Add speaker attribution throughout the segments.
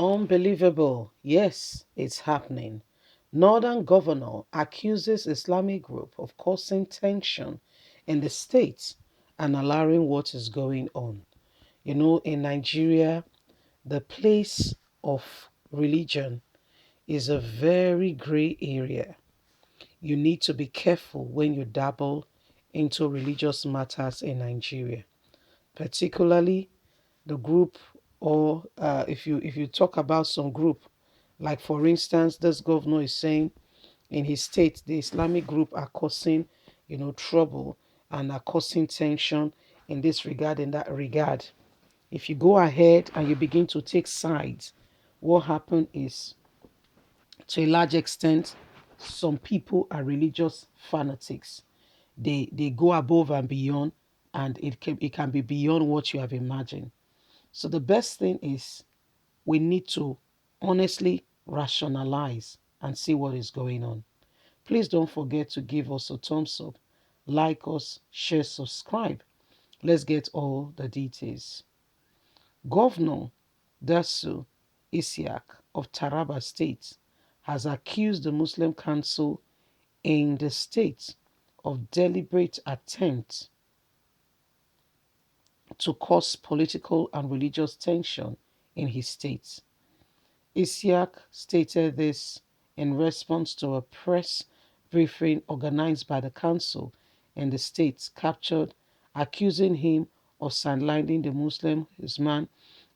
Speaker 1: Unbelievable. Yes, it's happening. Northern governor accuses Islamic group of causing tension in the state and allowing what is going on. In Nigeria, the place of religion is a very gray area. You need to be careful when you dabble into religious matters in Nigeria, particularly the group, or if you talk about some group, like for instance, this governor is saying in his state the Islamic group are causing trouble and are causing tension in this regard, in that regard. If you go ahead and you begin to take sides, what happened is, to a large extent, some people are religious fanatics. They go above and beyond, and it can be beyond what you have imagined. So the best thing is, we need to honestly rationalize and see what is going on. Please don't forget to give us a thumbs up, like us, share, subscribe. Let's get all the details. Governor Dasu Isiak of Taraba State has accused the Muslim Council in the state of deliberate attempt to cause political and religious tension in his state. Isiak stated this in response to a press briefing organized by the council in the state captured, accusing him of sidelining the Muslim Islam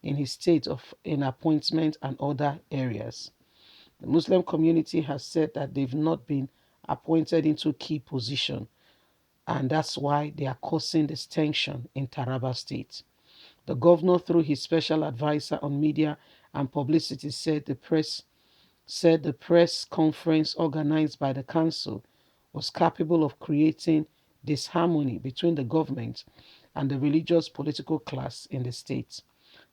Speaker 1: in his state of in appointment and other areas. The Muslim community has said that they've not been appointed into key position, and that's why they are causing this tension in Taraba State. The governor, through his special advisor on media and publicity, said the press conference organized by the council was capable of creating disharmony between the government and the religious political class in the state.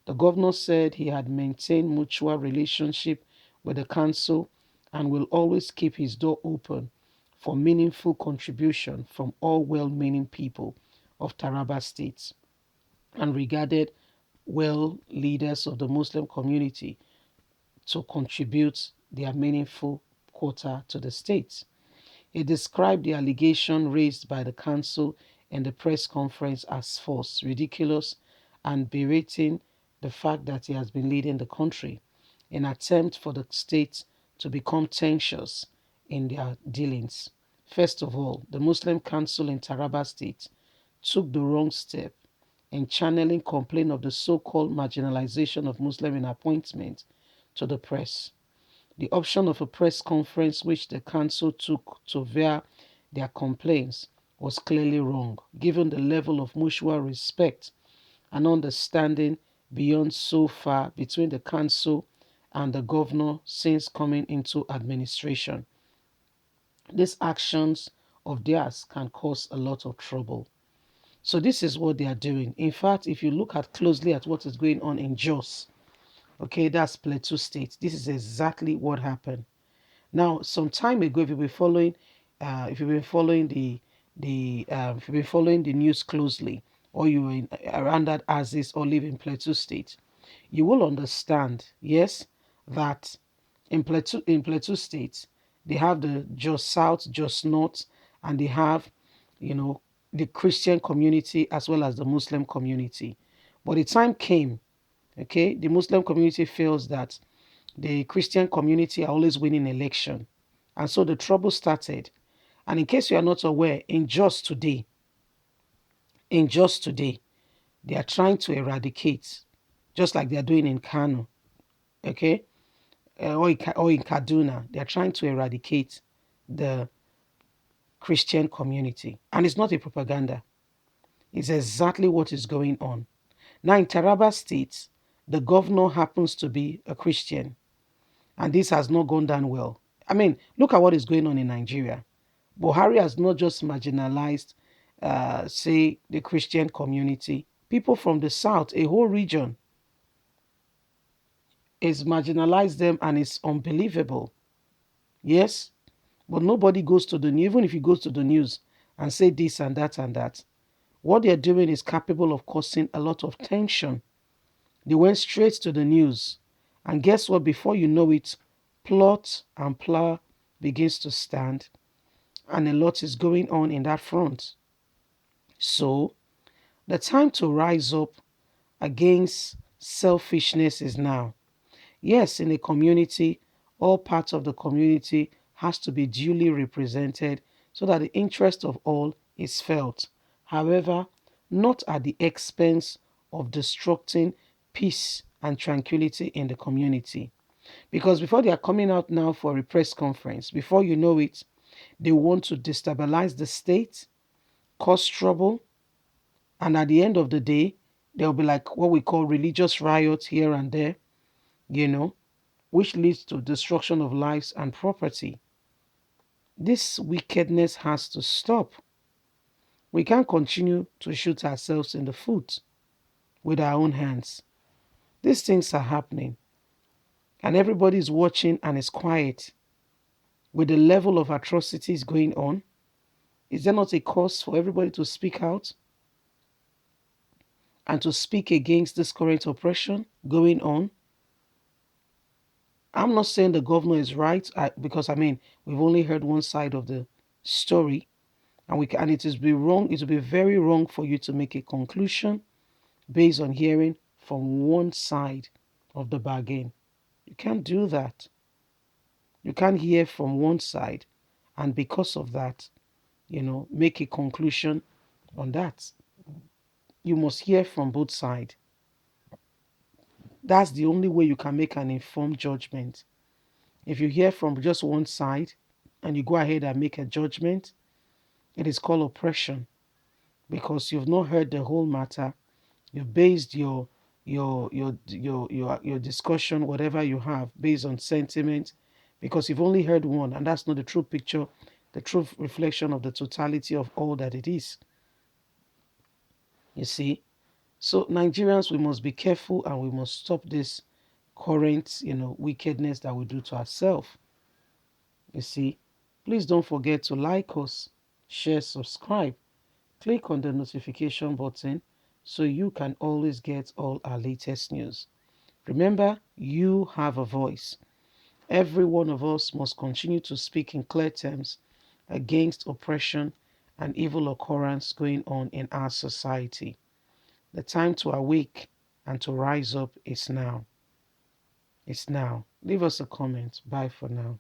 Speaker 1: The governor said he had maintained mutual relationship with the council and will always keep his door open for meaningful contribution from all well-meaning people of Taraba State, and regarded well leaders of the Muslim community to contribute their meaningful quota to the state. He described the allegation raised by the council in the press conference as false, ridiculous, and berating the fact that he has been leading the country in an attempt for the state to become tensions in their dealings. First of all, the Muslim Council in Taraba State took the wrong step in channeling complaint of the so-called marginalization of Muslim in appointment to the press. The option of a press conference which the council took to veer their complaints was clearly wrong, given the level of mutual respect and understanding beyond so far between the council and the governor since coming into administration. These actions of theirs can cause a lot of trouble. So this is what they are doing. In fact, if you look at closely at what is going on in Jos, okay, that's Plateau State, this is exactly what happened. Now, some time ago, if you've been following if you've been following the news closely, or you were around that Axis or live in Plateau State, you will understand, yes, that in Plateau State they have the Jos South, Jos North, and they have, you know, the Christian community as well as the Muslim community. But the time came, okay, the Muslim community feels that the Christian community are always winning election. And so the trouble started. And in case you are not aware, in just today, they are trying to eradicate, just like they are doing in Kano, okay, or in Kaduna, they are trying to eradicate the Christian community. And it's not a propaganda. It's exactly what is going on. Now in Taraba State, the governor happens to be a Christian. And this has not gone down well. I mean, look at what is going on in Nigeria. Buhari has not just marginalized, say, the Christian community. People from the south, a whole region, is marginalized them, and it's unbelievable. Yes, but nobody goes to the news. Even if he goes to the news and say this and that and that, what they're doing is capable of causing a lot of tension. They went straight to the news And guess what? Before you know it, plot and plow begins to stand, and a lot is going on in that front. So the time to rise up against selfishness is now. Yes, in a community, all parts of the community has to be duly represented so that the interest of all is felt. However, not at the expense of destructing peace and tranquility in the community. Because before they are coming out now for a press conference, before you know it, they want to destabilize the state, cause trouble, and at the end of the day, there'll be like what we call religious riots here and there, you know, which leads to destruction of lives and property. This wickedness has to stop. We can't continue to shoot ourselves in the foot with our own hands. These things are happening, and everybody is watching and is quiet. With the level of atrocities going on, is there not a cause for everybody to speak out and to speak against this current oppression going on? I'm not saying the governor is right because I mean we've only heard one side of the story, and it is be wrong. It will be very wrong for you to make a conclusion based on hearing from one side of the bargain. You can't do that. You can't hear from one side, and because of that, make a conclusion on that. You must hear from both sides. That's the only way you can make an informed judgment. If you hear from just one side and you go ahead and make a judgment, it is called oppression because you've not heard the whole matter. You've based your discussion, whatever you have, based on sentiment, because you've only heard one, and that's not the true picture, the true reflection of the totality of all that it is. You see? So Nigerians, we must be careful and we must stop this current, wickedness that we do to ourselves. You see? Please don't forget to like us, share, subscribe. Click on the notification button so you can always get all our latest news. Remember, you have a voice. Every one of us must continue to speak in clear terms against oppression and evil occurrence going on in our society. The time to awake and to rise up is now. It's now. Leave us a comment. Bye for now.